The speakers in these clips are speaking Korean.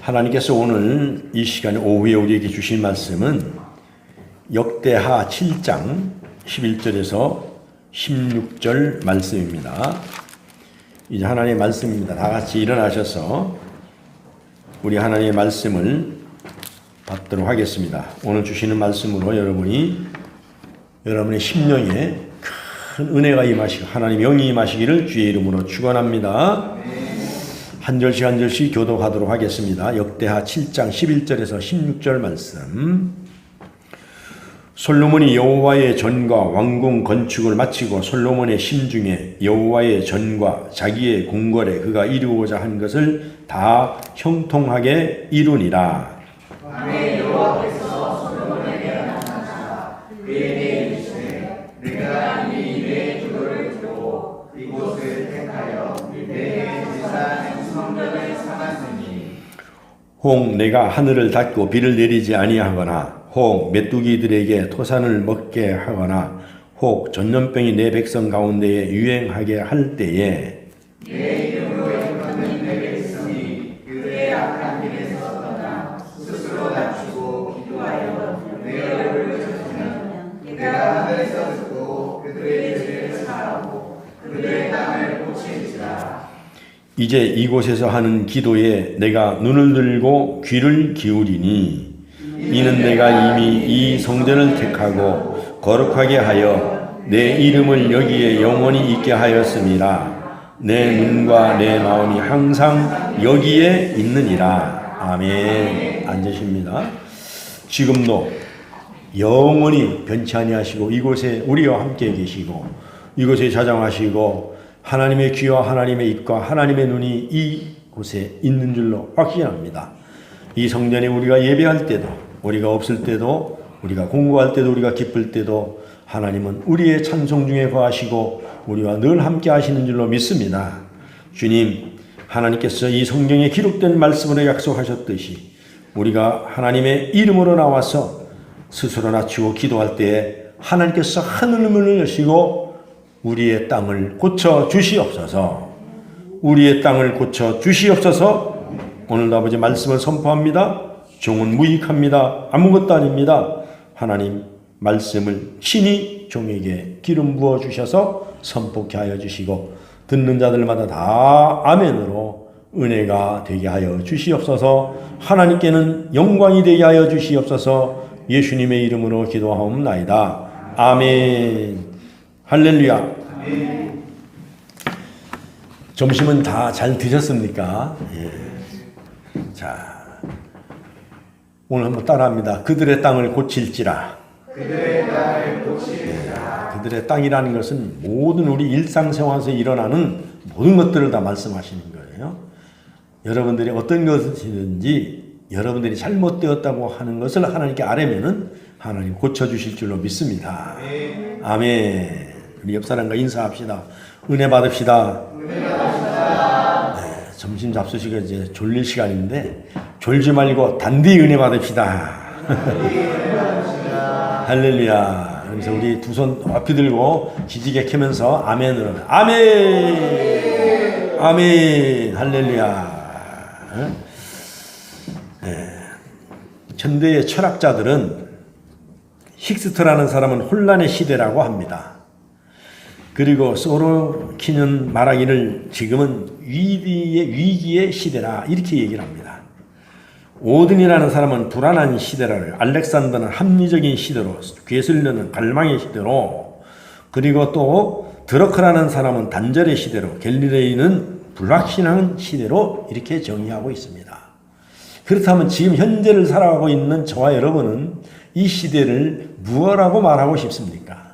하나님께서 오늘 이 시간에 오후에 우리에게 주신 말씀은 역대하 7장 11절에서 16절 말씀입니다. 이제 하나님의 말씀입니다. 다 같이 일어나셔서 우리 하나님의 말씀을 받도록 하겠습니다. 오늘 주시는 말씀으로 여러분의 심령에 큰 은혜가 임하시고 하나님의 영이 임하시기를 주의 이름으로 축원합니다. 한 절씩 한 절씩 교독하도록 하겠습니다. 역대하 7장 11절에서 16절 말씀. 솔로몬이 여호와의 전과 왕궁 건축을 마치고 솔로몬의 심중에 여호와의 전과 자기의 궁궐에 그가 이루고자 한 것을 다 형통하게 이루니라. 밤에 여호와께서 솔로몬에게 나타나사 그에게 이르시되 내가 이 일의 주도를 두고 이곳을 택하여 내 제사장 성전을 삼았으니 혹 내가 하늘을 닫고 비를 내리지 아니하거나 혹 메뚜기들에게 토산을 먹게 하거나 혹 전염병이 내 백성 가운데에 유행하게 할 때에 내 이름으로 일컫는 내 백성이 그들의 악한 길에서 떠나 스스로 낮추고 기도하여 내 얼굴을 찾으면 내가 하늘에서 듣고 그들의 죄를 사하고 그들의 땅을 고칠지라. 이제 이곳에서 하는 기도에 내가 눈을 들고 귀를 기울이니 이는 내가 이미 이 성전을 택하고 거룩하게 하여 내 이름을 여기에 영원히 있게 하였음이라. 내 눈과 내 마음이 항상 여기에 있느니라. 아멘. 앉으십니다. 지금도 영원히 변치 아니하시고 이곳에 우리와 함께 계시고 이곳에 자정하시고 하나님의 귀와 하나님의 입과 하나님의 눈이 이곳에 있는 줄로 확신합니다. 이 성전에 우리가 예배할 때도 우리가 없을 때도 우리가 공부할 때도 우리가 기쁠 때도 하나님은 우리의 찬송 중에 거하시고 우리와 늘 함께 하시는 줄로 믿습니다. 주님, 하나님께서 이 성경에 기록된 말씀으로 약속하셨듯이 우리가 하나님의 이름으로 나와서 스스로 낮추고 기도할 때에 하나님께서 하늘문을 여시고 우리의 땅을 고쳐 주시옵소서. 우리의 땅을 고쳐 주시옵소서. 오늘도 아버지 말씀을 선포합니다. 종은 무익합니다. 아무것도 아닙니다. 하나님 말씀을 친히 종에게 기름 부어 주셔서 선포케 하여 주시고 듣는 자들마다 다 아멘으로 은혜가 되게 하여 주시옵소서. 하나님께는 영광이 되게 하여 주시옵소서. 예수님의 이름으로 기도하옵나이다. 아멘. 할렐루야. 아멘. 점심은 다 잘 드셨습니까? 예. 자, 오늘 한번 따라합니다. 그들의 땅을 고칠지라. 그들의 땅을 고칠지라. 예. 그들의 땅이라는 것은 모든 우리 일상생활에서 일어나는 모든 것들을 다 말씀하시는 거예요. 여러분들이 어떤 것이든지 여러분들이 잘못되었다고 하는 것을 하나님께 아뢰면은 하나님 고쳐주실 줄로 믿습니다. 아멘. 아멘. 우리 옆 사람과 인사합시다. 은혜 받읍시다. 은혜 받읍시다. 네, 점심 잡수시고 이제 졸릴 시간인데 졸지 말고 단디 은혜 받읍시다. 할렐루야. 그래서 우리 두 손 앞이 들고 기지개 켜면서 아멘으로 아멘. 아멘. 할렐루야. 네. 현대의 철학자들은 힉스터라는 사람은 혼란의 시대라고 합니다. 그리고 소로킨은 말하기를 지금은 위기의 시대라 이렇게 얘기를 합니다. 오든이라는 사람은 불안한 시대라고, 알렉산더는 합리적인 시대로, 괴슬려는 갈망의 시대로, 그리고 또 드러크라는 사람은 단절의 시대로, 갤릴레이는 불확실한 시대로 이렇게 정의하고 있습니다. 그렇다면 지금 현재를 살아가고 있는 저와 여러분은 이 시대를 무엇라고 말하고 싶습니까?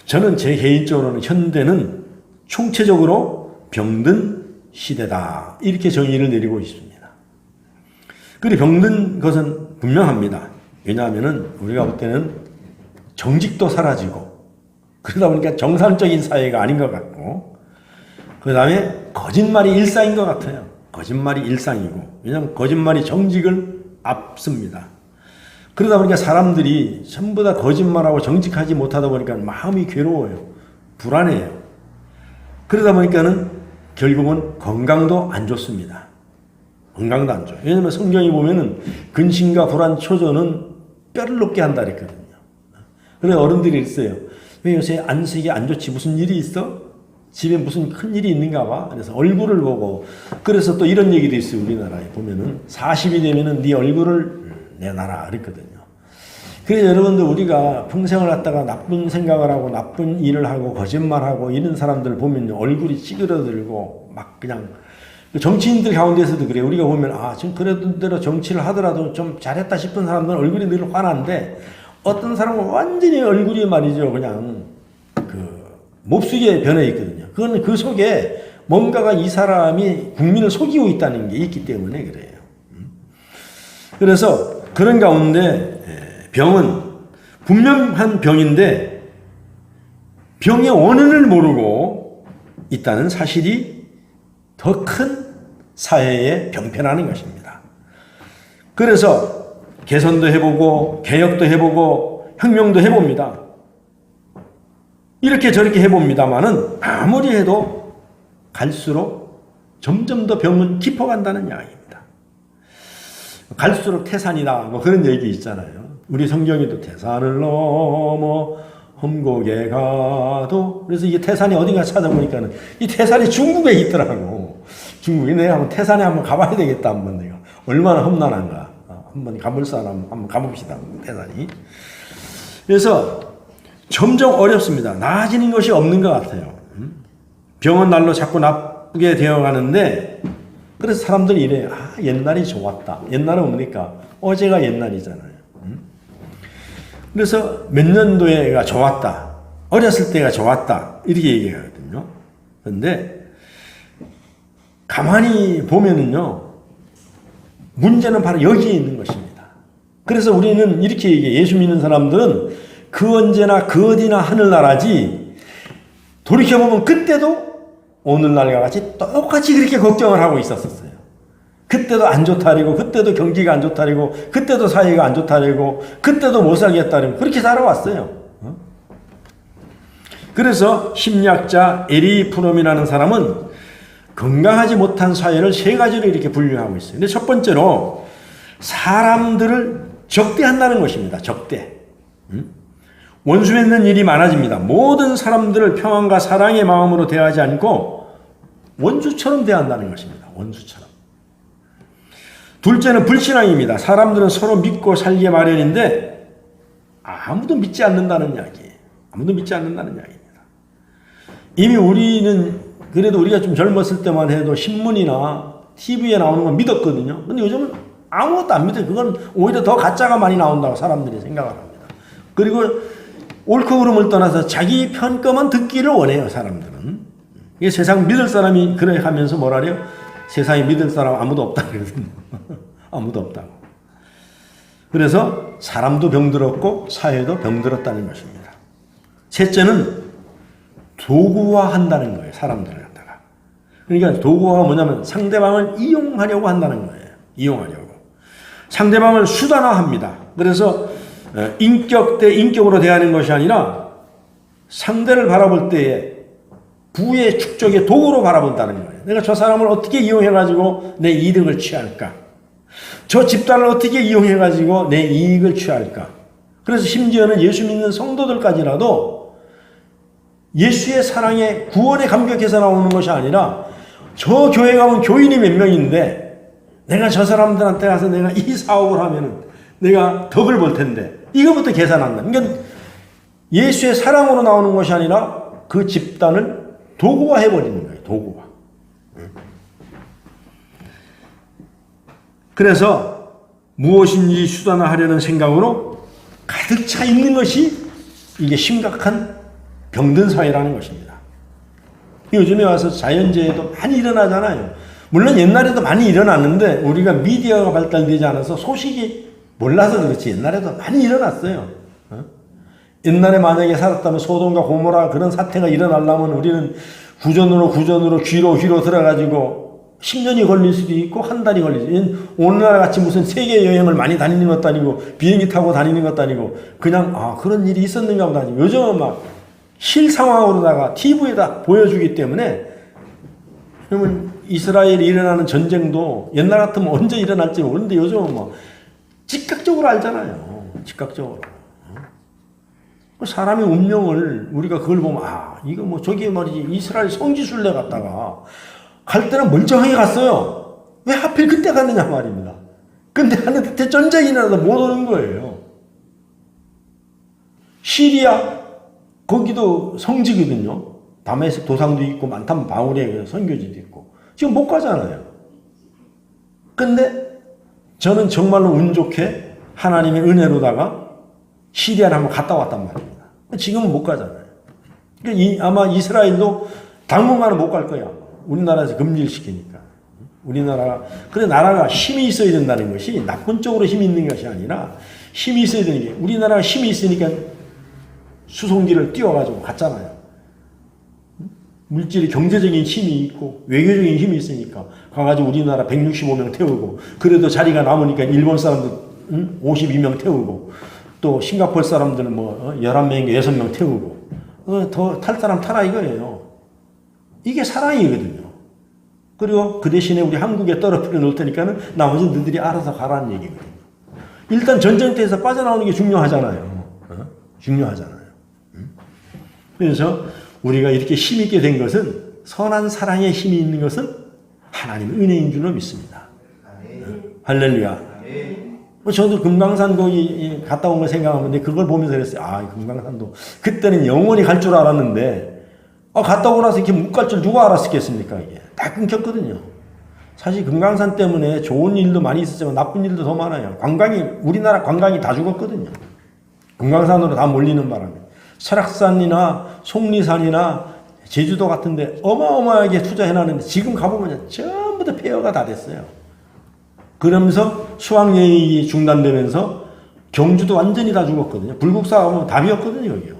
저는 제 개인적으로는 현대는 총체적으로 병든 시대다 이렇게 정의를 내리고 있습니다. 그리고 병든 것은 분명합니다. 왜냐하면 우리가 볼 때는 정직도 사라지고 그러다 보니까 정상적인 사회가 아닌 것 같고 그 다음에 거짓말이 일상인 것 같아요. 거짓말이 일상이고 왜냐하면 거짓말이 정직을 앞섭니다. 그러다 보니까 사람들이 전부 다 거짓말하고 정직하지 못하다 보니까 마음이 괴로워요. 불안해요. 그러다 보니까는 결국은 건강도 안 좋습니다. 건강도 안 좋아요. 왜냐면 성경에 보면은 근심과 불안, 초조는 뼈를 녹게 한다 그랬거든요. 그래서 어른들이 있어요. 왜 요새 안색이 안 좋지? 무슨 일이 있어? 집에 무슨 큰 일이 있는가 봐. 그래서 얼굴을 보고, 그래서 또 이런 얘기도 있어요. 우리나라에 보면은 40이 되면은 네 얼굴을 내놔라 그랬거든요. 그래서 여러분들 우리가 평생을 갖다가 나쁜 생각을 하고 나쁜 일을 하고 거짓말하고 이런 사람들 보면 얼굴이 찌그러들고 막 그냥 정치인들 가운데서도 그래요. 우리가 보면 지금 그래도 대로 정치를 하더라도 좀 잘했다 싶은 사람들은 얼굴이 늘 환한데 어떤 사람은 완전히 얼굴이 말이죠. 그냥 몹쓰게 변해 있거든요. 그건 그 속에 뭔가가 이 사람이 국민을 속이고 있다는 게 있기 때문에 그래요. 그래서 그런 가운데 병은 분명한 병인데 병의 원인을 모르고 있다는 사실이 더 큰 사회의 병폐라는 것입니다. 그래서 개선도 해보고 개혁도 해보고 혁명도 해봅니다. 이렇게 저렇게 해봅니다마는 아무리 해도 갈수록 점점 더 병은 깊어간다는 이야기입니다. 갈수록 태산이다 뭐 그런 얘기 있잖아요. 우리 성경에도 태산을 넘어 험곡에 가도, 그래서 이게 태산이 어딘가 찾아보니까는 이 태산이 중국에 있더라고. 중국에 내가 한번 태산에 한번 가봐야 되겠다. 한번 내가 얼마나 험난한가 한번 가볼 사람 한번 가봅시다. 태산이. 그래서 점점 어렵습니다. 나아지는 것이 없는 것 같아요. 병은 날로 자꾸 나쁘게 되어가는데, 그래서 사람들이 이래요. 옛날이 좋았다. 옛날은 뭡니까? 어제가 옛날이잖아요. 그래서 몇 년도에가 좋았다. 어렸을 때가 좋았다. 이렇게 얘기하거든요. 그런데 가만히 보면은요, 문제는 바로 여기에 있는 것입니다. 그래서 우리는 이렇게 얘기해요. 예수 믿는 사람들은 그 언제나 그 어디나 하늘나라지, 돌이켜보면 그때도 오늘날과 같이 똑같이 그렇게 걱정을 하고 있었어요. 그때도 안 좋다리고, 그때도 경기가 안 좋다리고, 그때도 사회가 안 좋다리고, 그때도 못 살겠다리고, 그렇게 살아왔어요. 그래서 심리학자 에리 프롬이라는 사람은 건강하지 못한 사회를 세 가지로 이렇게 분류하고 있어요. 근데 첫 번째로 사람들을 적대한다는 것입니다. 적대. 원수 맺는 일이 많아집니다. 모든 사람들을 평안과 사랑의 마음으로 대하지 않고 원수처럼 대한다는 것입니다. 원수처럼. 둘째는 불신앙입니다. 사람들은 서로 믿고 살기 마련인데 아무도 믿지 않는다는 이야기예요. 아무도 믿지 않는다는 이야기입니다. 이미 우리는 그래도 우리가 좀 젊었을 때만 해도 신문이나 TV에 나오는 건 믿었거든요. 근데 요즘은 아무것도 안 믿어요. 그건 오히려 더 가짜가 많이 나온다고 사람들이 생각을 합니다. 그리고 옳고 그름을 떠나서 자기 편거만 듣기를 원해요. 사람들은. 이게 세상 믿을 사람이 그래 하면서 뭐라래요? 세상에 믿을 사람 아무도 없다 그러거든요. 아무도 없다고. 그래서 사람도 병들었고 사회도 병들었다는 것입니다. 셋째는 도구화한다는 거예요. 사람들을 갖다가. 그러니까 도구화가 뭐냐면 상대방을 이용하려고 한다는 거예요. 이용하려고. 상대방을 수단화합니다. 그래서 인격 대 인격으로 대하는 것이 아니라 상대를 바라볼 때에 부의 축적의 도구로 바라본다는 거예요. 내가 저 사람을 어떻게 이용해가지고 내 이득을 취할까? 저 집단을 어떻게 이용해가지고 내 이익을 취할까? 그래서 심지어는 예수 믿는 성도들까지라도 예수의 사랑에 구원에 감격해서 나오는 것이 아니라 저 교회 가면 교인이 몇 명인데 내가 저 사람들한테 가서 내가 이 사업을 하면은 내가 덕을 볼 텐데 이거부터 계산한다. 그러니까 예수의 사랑으로 나오는 것이 아니라 그 집단을 도구화 해버리는 거예요. 도구화. 그래서 무엇인지 수단화하려는 생각으로 가득 차 있는 것이 이게 심각한 병든 사회라는 것입니다. 요즘에 와서 자연재해도 많이 일어나잖아요. 물론 옛날에도 많이 일어났는데 우리가 미디어가 발달되지 않아서 소식이 몰라서 그렇지 옛날에도 많이 일어났어요. 옛날에 만약에 살았다면 소돔과 고모라 그런 사태가 일어나려면 우리는 구전으로 귀로 들어가지고 10년이 걸릴 수도 있고 한 달이 걸릴 수도 있고 오늘날 같이 무슨 세계 여행을 많이 다니는 것도 아니고 비행기 타고 다니는 것도 아니고 그냥 그런 일이 있었는가 보다. 요즘은 막 실상황으로다가 TV에다 보여주기 때문에 그러면 이스라엘이 일어나는 전쟁도 옛날 같으면 언제 일어날지 모르는데 요즘은 뭐 즉각적으로 알잖아요. 즉각적으로. 사람의 운명을 우리가 그걸 보면 이거 뭐 저기 말이지 이스라엘 성지순례 갔다가 갈 때는 멀쩡하게 갔어요. 왜 하필 그때 갔느냐 말입니다. 근데 하늘에 전쟁이 일어나서 못 오는 거예요. 시리아 거기도 성지거든요. 다메섹 도상도 있고 많다면 바울의 선교지도 있고 지금 못 가잖아요. 근데 저는 정말로 운 좋게 하나님의 은혜로다가 시리아를 한번 갔다 왔단 말입니다. 지금은 못 가잖아요. 아마 이스라엘도 당분간은 못 갈 거야. 우리나라에서 금지를 시키니까. 우리나라 그래 나라가 힘이 있어야 된다는 것이 나쁜 쪽으로 힘이 있는 것이 아니라 힘이 있어야 되는 게 우리나라가 힘이 있으니까 수송기를 띄워가지고 갔잖아요. 물질이 경제적인 힘이 있고 외교적인 힘이 있으니까 가가지고 우리나라 165명 태우고 그래도 자리가 남으니까 일본 사람들 52명 태우고 또 싱가포르 사람들은 뭐 11명인가 6명 태우고 더 탈 사람 타라 이거예요. 이게 사랑이거든요. 그리고 그 대신에 우리 한국에 떨어뜨려 놓을 테니까는 나머지 너희들이 알아서 가라는 얘기거든요. 일단 전쟁터에서 빠져나오는 게 중요하잖아요. 중요하잖아요. 그래서 우리가 이렇게 힘있게 된 것은 선한 사랑의 힘이 있는 것은 하나님의 은혜인 줄로 믿습니다. 할렐루야. 저도 금강산 거기 갔다 온 걸 생각하는데 그걸 보면서 그랬어요. 금강산도 그때는 영원히 갈 줄 알았는데 갔다 오고 나서 이렇게 못 갈 줄 누가 알았겠습니까? 이게 다 끊겼거든요. 사실 금강산 때문에 좋은 일도 많이 있었지만 나쁜 일도 더 많아요. 우리나라 관광이 다 죽었거든요. 금강산으로 다 몰리는 바람에. 설악산이나 속리산이나 제주도 같은데 어마어마하게 투자해놨는데 지금 가보면 전부 다 폐허가 다 됐어요. 그러면서 수학여행이 중단되면서 경주도 완전히 다 죽었거든요. 불국사 가면 답이었거든요, 여기요.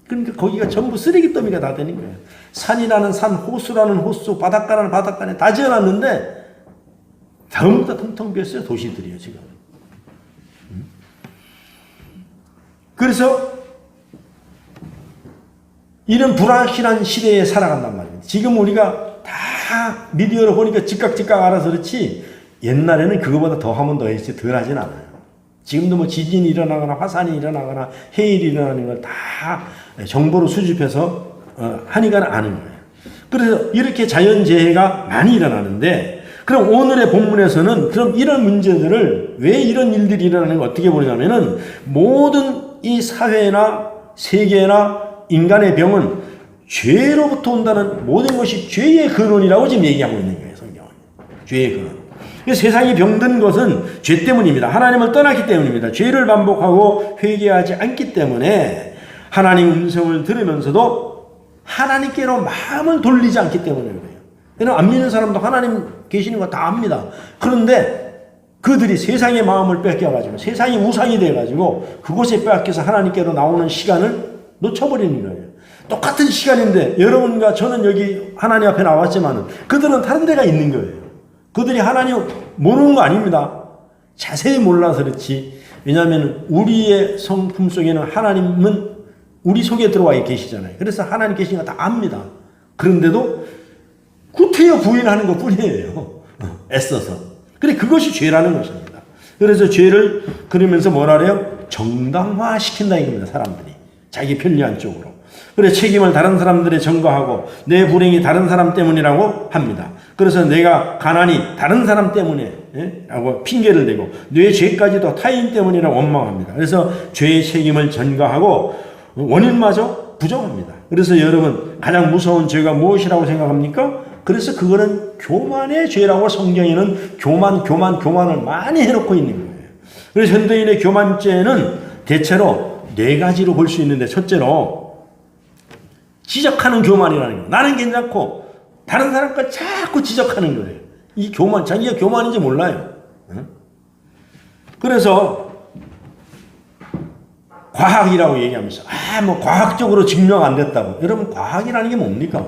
그러니까 거기가 전부 쓰레기 더미가 다 되는 거예요. 산이라는 산, 호수라는 호수, 바닷가라는 바닷가에 다 지어놨는데 전부 다 텅텅 비었어요, 도시들이요, 지금. 그래서 이런 불확실한 시대에 살아간단 말입니다. 지금 우리가 다 미디어를 보니까 즉각 알아서 그렇지 옛날에는 그거보다 더 하면 더 했지 덜 하진 않아요. 지금도 뭐 지진이 일어나거나 화산이 일어나거나 해일이 일어나는 걸 다 정보로 수집해서 하니까 아는 거예요. 그래서 이렇게 자연재해가 많이 일어나는데 그럼 오늘의 본문에서는 그럼 이런 문제들을 왜 이런 일들이 일어나는 걸 어떻게 보냐면은 모든 이 사회나 세계나 인간의 병은 죄로부터 온다는 모든 것이 죄의 근원이라고 지금 얘기하고 있는 거예요, 성경은. 죄의 근원. 세상이 병든 것은 죄 때문입니다. 하나님을 떠났기 때문입니다. 죄를 반복하고 회개하지 않기 때문에 하나님 음성을 들으면서도 하나님께로 마음을 돌리지 않기 때문에 그래요. 왜냐하면 안 믿는 사람도 하나님 계시는 거 다 압니다. 그런데 그들이 세상의 마음을 뺏겨가지고 세상이 우상이 돼가지고 그곳에 빼앗겨서 하나님께로 나오는 시간을 놓쳐버리는 거예요. 똑같은 시간인데 여러분과 저는 여기 하나님 앞에 나왔지만 그들은 다른 데가 있는 거예요. 그들이 하나님 모르는 거 아닙니다. 자세히 몰라서 그렇지. 왜냐하면 우리의 성품 속에는 하나님은 우리 속에 들어와 계시잖아요. 그래서 하나님 계신 거 다 압니다. 그런데도 구태여 부인하는 것 뿐이에요. 애써서. 그래 그것이 죄라는 것입니다. 그래서 죄를 그러면서 뭐라 그래요? 정당화시킨다 이겁니다. 사람들이. 자기 편리한 쪽으로. 그래 책임을 다른 사람들에 전가하고 내 불행이 다른 사람 때문이라고 합니다. 그래서 내가 가난이 다른 사람 때문에 라고 핑계를 대고 내 죄까지도 타인 때문이라고 원망합니다. 그래서 죄의 책임을 전가하고 원인마저 부정합니다. 그래서 여러분 가장 무서운 죄가 무엇이라고 생각합니까? 그래서 그거는 교만의 죄라고 성경에는 교만을 많이 해놓고 있는 거예요. 그래서 현대인의 교만죄는 대체로 네 가지로 볼 수 있는데 첫째로 지적하는 교만이라는 거예요. 나는 괜찮고 다른 사람 걸 자꾸 지적하는 거예요. 이 교만, 자기가 교만인지 몰라요. 그래서 과학이라고 얘기하면서 뭐 과학적으로 증명 안 됐다고. 여러분 과학이라는 게 뭡니까?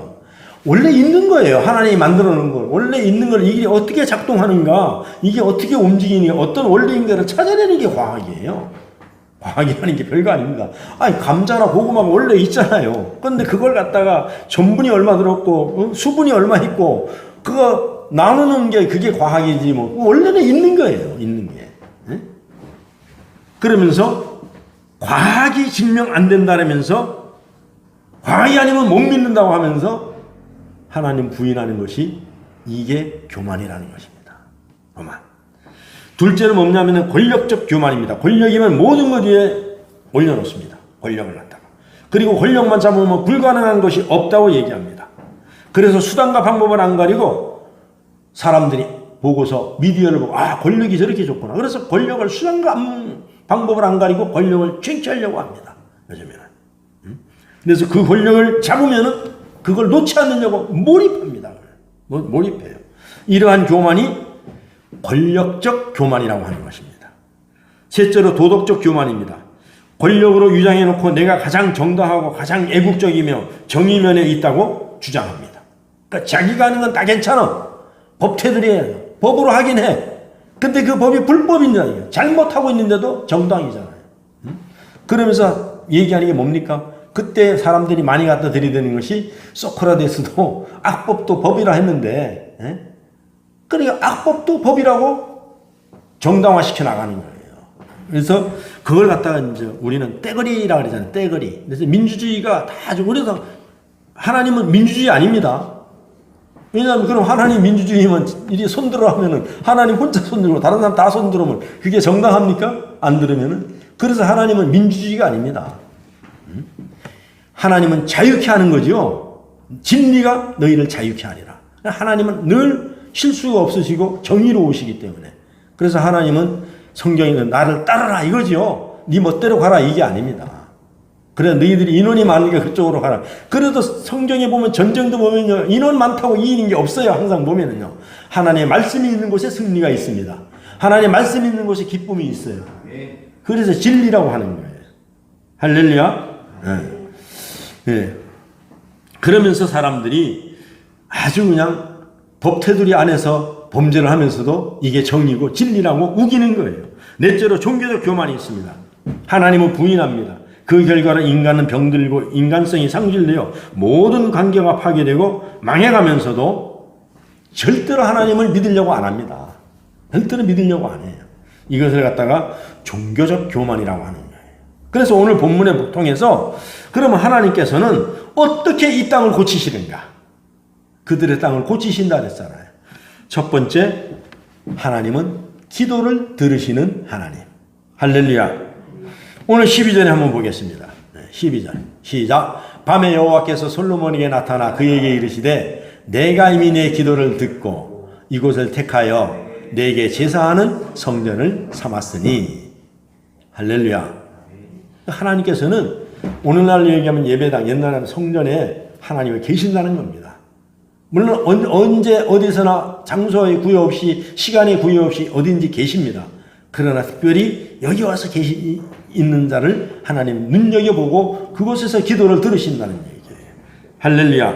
원래 있는 거예요. 하나님이 만들어 놓은 걸. 원래 있는 걸 이게 어떻게 작동하는가, 이게 어떻게 움직이니, 어떤 원리인가를 찾아내는 게 과학이에요. 과학이라는 게 별거 아닙니다. 감자나 고구마가 원래 있잖아요. 그런데 그걸 갖다가 전분이 얼마 들었고 수분이 얼마 있고 그거 나누는 게 그게 과학이지 뭐. 원래는 있는 거예요. 있는 게. 예? 그러면서 과학이 증명 안 된다면서 과학이 아니면 못 믿는다고 하면서 하나님 부인하는 것이 이게 교만이라는 것입니다. 교만. 둘째는 뭐냐면 권력적 교만입니다. 권력이면 모든 것 위에 올려놓습니다. 권력을 갖다가. 그리고 권력만 잡으면 불가능한 것이 없다고 얘기합니다. 그래서 수단과 방법을 안 가리고 사람들이 보고서 미디어를 보고 권력이 저렇게 좋구나. 그래서 권력을 수단과 방법을 안 가리고 권력을 쟁취하려고 합니다. 요즘에는. 그래서 그 권력을 잡으면은 그걸 놓지 않으려고 몰입합니다. 몰입해요. 이러한 교만이 권력적 교만이라고 하는 것입니다. 셋째로 도덕적 교만입니다. 권력으로 유장해놓고 내가 가장 정당하고 가장 애국적이며 정의면에 있다고 주장합니다. 그러니까 자기가 하는 건 다 괜찮아. 법 테두리에 법으로 하긴 해. 근데 그 법이 불법인잖아요. 잘못하고 있는데도 정당이잖아요. 그러면서 얘기하는 게 뭡니까? 그때 사람들이 많이 갖다 들이대는 것이 소크라테스도 악법도 법이라 했는데 그러니까 악법도 법이라고 정당화시켜 나가는 거예요. 그래서 그걸 갖다가 이제 우리는 떼거리라 그러잖아요. 떼거리. 그래서 민주주의가 다 우리가 하나님은 민주주의 아닙니다. 왜냐하면 그럼 하나님 민주주의면 이리 손들어 하면은 하나님 혼자 손들고 다른 사람 다 손들으면 그게 정당합니까? 안 들으면은. 그래서 하나님은 민주주의가 아닙니다. 하나님은 자유케 하는 거죠. 진리가 너희를 자유케 하리라. 하나님은 늘 실수가 없으시고 정의로우시기 때문에. 그래서 하나님은 성경에는 나를 따르라 이거지요. 네 멋대로 가라 이게 아닙니다. 그래 너희들이 인원이 많으니까 그쪽으로 가라. 그래도 성경에 보면 전쟁도 보면요. 인원 많다고 이기는 게 없어요. 항상 보면은요. 하나님의 말씀이 있는 곳에 승리가 있습니다. 하나님의 말씀이 있는 곳에 기쁨이 있어요. 그래서 진리라고 하는 거예요. 할렐루야. 네. 네. 그러면서 사람들이 아주 그냥 법 테두리 안에서 범죄를 하면서도 이게 정의고 진리라고 우기는 거예요. 넷째로 종교적 교만이 있습니다. 하나님은 부인합니다. 그 결과로 인간은 병들고 인간성이 상실되어 모든 관계가 파괴되고 망해가면서도 절대로 하나님을 믿으려고 안 합니다. 절대로 믿으려고 안 해요. 이것을 갖다가 종교적 교만이라고 하는 거예요. 그래서 오늘 본문을 통해서 그러면 하나님께서는 어떻게 이 땅을 고치시는가? 그들의 땅을 고치신다 그랬잖아요. 첫 번째, 하나님은 기도를 들으시는 하나님. 할렐루야. 오늘 12절에 한번 보겠습니다. 12절. 시작. 밤에 여호와께서 솔로몬에게 나타나 그에게 이르시되 내가 이미 내 기도를 듣고 이곳을 택하여 내게 제사하는 성전을 삼았으니. 할렐루야. 하나님께서는 오늘날 얘기하면 예배당, 옛날에는 성전에 하나님이 계신다는 겁니다. 물론 언제 어디서나 장소의 구애 없이 시간의 구애 없이 어딘지 계십니다. 그러나 특별히 여기 와서 있는 자를 하나님 눈여겨보고 그곳에서 기도를 들으신다는 얘기예요. 할렐루야.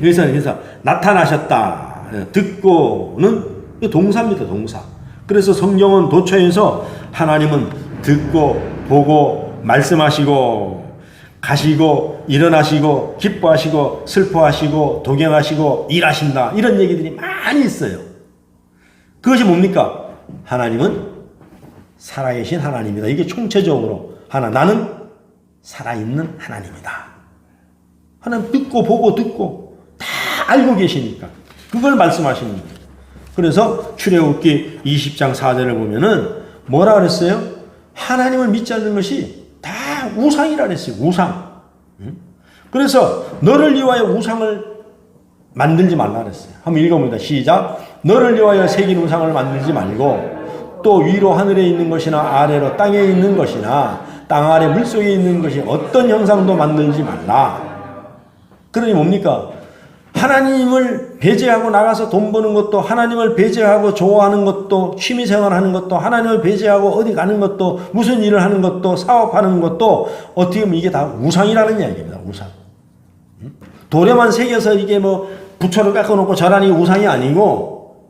여기서 나타나셨다. 듣고는 동사입니다. 동사. 그래서 성경은 도처에서 하나님은 듣고 보고 말씀하시고 가시고 일어나시고 기뻐하시고 슬퍼하시고 동행하시고 일하신다. 이런 얘기들이 많이 있어요. 그것이 뭡니까? 하나님은 살아계신 하나님이다. 이게 총체적으로 나는 살아있는 하나님이다. 하나님 듣고 보고 듣고 다 알고 계시니까 그걸 말씀하시는 거예요. 그래서 출애굽기 20장 4절을 보면은 뭐라 그랬어요? 하나님을 믿지 않는 것이 다 우상이라 그랬어요. 우상. 그래서 너를 위하여 우상을 만들지 말라 그랬어요. 한번 읽어봅니다. 시작. 너를 위하여 새긴 우상을 만들지 말고 또 위로 하늘에 있는 것이나 아래로 땅에 있는 것이나 땅 아래 물속에 있는 것이 어떤 형상도 만들지 말라. 그러니 뭡니까? 하나님을 배제하고 나가서 돈 버는 것도, 하나님을 배제하고 좋아하는 것도, 취미생활하는 것도, 하나님을 배제하고 어디 가는 것도, 무슨 일을 하는 것도, 사업하는 것도 어떻게 보면 이게 다 우상이라는 이야기입니다. 우상. 돌에만 새겨서 이게 뭐 부처를 깎아놓고 저라니 우상이 아니고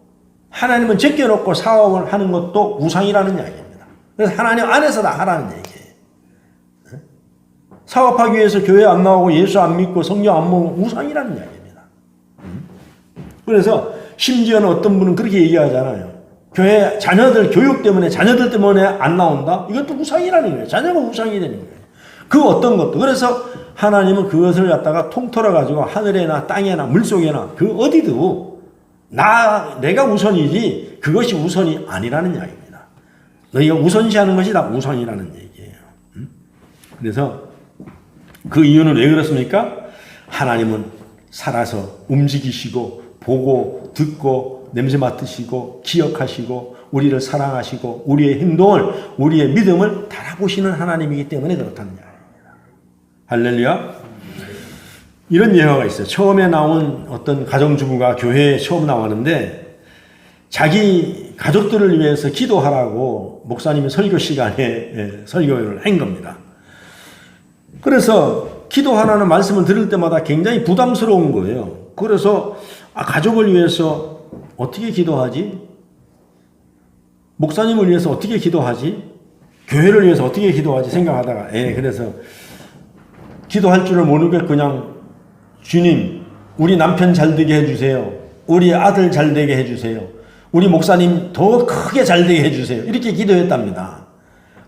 하나님은 제껴놓고 사업을 하는 것도 우상이라는 이야기입니다. 그래서 하나님 안에서 다 하라는 얘기예요. 사업하기 위해서 교회 안 나오고 예수 안 믿고 성경 안 먹으면 우상이라는 이야기입니다. 그래서 심지어는 어떤 분은 그렇게 얘기하잖아요. 교회 교육 때문에 자녀들 때문에 안 나온다? 이것도 우상이라는 거예요. 자녀가 우상이 되는 거예요. 그 어떤 것도. 그래서 하나님은 그것을 갖다가 통틀어 가지고 하늘에나 땅에나 물속에나 그 어디도 내가 우선이지 그것이 우선이 아니라는 이야기입니다. 너희가 우선시하는 것이 다 우상이라는 얘기예요. 그래서 그 이유는 왜 그렇습니까? 하나님은 살아서 움직이시고 보고 듣고 냄새 맡으시고 기억하시고 우리를 사랑하시고 우리의 행동을 우리의 믿음을 달아보시는 하나님이기 때문에 그렇다는 이야기입니다. 할렐루야. 이런 예화가 있어요. 처음에 나온 어떤 가정주부가 교회에 처음 나왔는데 자기 가족들을 위해서 기도하라고 목사님이 설교 시간에 설교를 한 겁니다. 그래서 기도하라는 말씀을 들을 때마다 굉장히 부담스러운 거예요. 그래서 가족을 위해서 어떻게 기도하지? 목사님을 위해서 어떻게 기도하지? 교회를 위해서 어떻게 기도하지? 생각하다가 그래서 기도할 줄을 모르게 그냥 주님 우리 남편 잘 되게 해주세요. 우리 아들 잘 되게 해주세요. 우리 목사님 더 크게 잘 되게 해주세요. 이렇게 기도했답니다.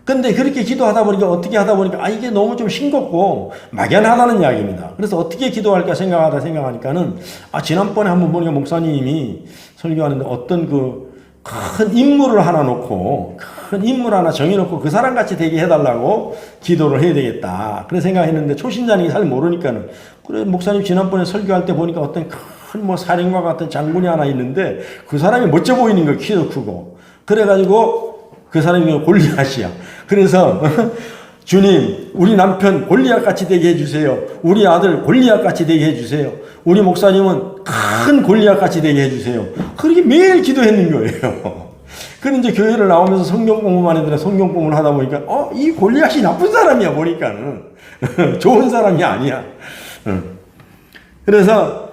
근데 그렇게 기도하다 보니까 어떻게 하다 보니까 이게 너무 좀 싱겁고 막연하다는 이야기입니다. 그래서 어떻게 기도할까 생각하니까는 지난번에 한번 보니까 목사님이 설교하는데 어떤 그 큰 인물을 하나 놓고 큰 인물 하나 정해놓고 그 사람같이 되게 해달라고 기도를 해야 되겠다. 그런 생각했는데 초신자니까 잘 모르니까는 그래 목사님 지난번에 설교할 때 보니까 어떤 큰 사령과 같은 장군이 하나 있는데 그 사람이 멋져 보이는 거예요. 키도 크고. 그래가지고 그 사람이 골리앗이야. 그래서 주님 우리 남편 골리앗같이 되게 해주세요. 우리 아들 골리앗같이 되게 해주세요. 우리 목사님은 큰 골리앗같이 되게 해주세요. 그렇게 매일 기도했는 거예요. 그런데 이제 교회를 나오면서 성경 공부만 해도 성경 공부를 하다 보니까 이 골리앗이 나쁜 사람이야 보니까는 좋은 사람이 아니야. 그래서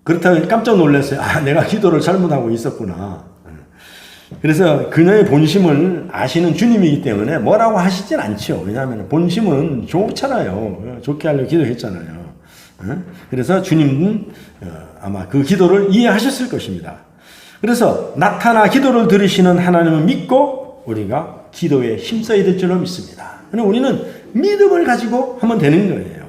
그렇다고 깜짝 놀랐어요. 내가 기도를 잘못하고 있었구나. 그래서 그녀의 본심을 아시는 주님이기 때문에 뭐라고 하시진 않죠. 왜냐하면 본심은 좋잖아요. 좋게 하려고 기도했잖아요. 그래서 주님은 아마 그 기도를 이해하셨을 것입니다. 그래서 나타나 기도를 들으시는 하나님을 믿고 우리가 기도에 힘써야 될 줄로 믿습니다. 우리는 믿음을 가지고 하면 되는 거예요.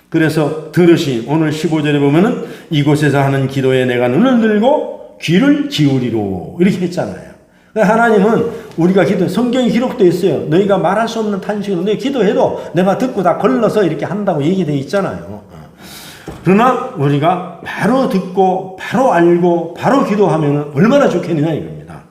그래서 들으신 오늘 15절에 보면은 이곳에서 하는 기도에 내가 눈을 들고 귀를 기울이로 이렇게 했잖아요. 하나님은 우리가 성경에 기록되어 있어요. 너희가 말할 수 없는 탄식으로 너희 기도해도 내가 듣고 다 걸러서 이렇게 한다고 얘기되어 있잖아요. 그러나 우리가 바로 듣고 바로 알고 바로 기도하면 얼마나 좋겠느냐 이겁니다.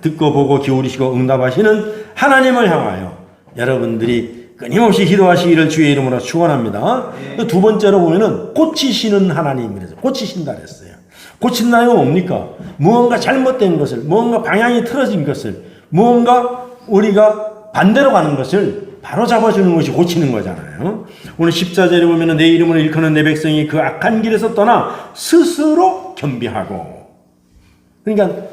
듣고 보고 기울이시고 응답하시는 하나님을 향하여 여러분들이 끊임없이 기도하시기를 주의 이름으로 축원합니다. 두 번째로 보면은 고치시는 하나님 그래서 고치신다 그랬어요. 고친다는 건 뭡니까? 무언가 잘못된 것을, 무언가 방향이 틀어진 것을, 무언가 우리가 반대로 가는 것을 바로 잡아주는 것이 고치는 거잖아요. 오늘 14절에 보면 내 이름을 일컫는 내 백성이 그 악한 길에서 떠나 스스로 겸비하고. 그러니까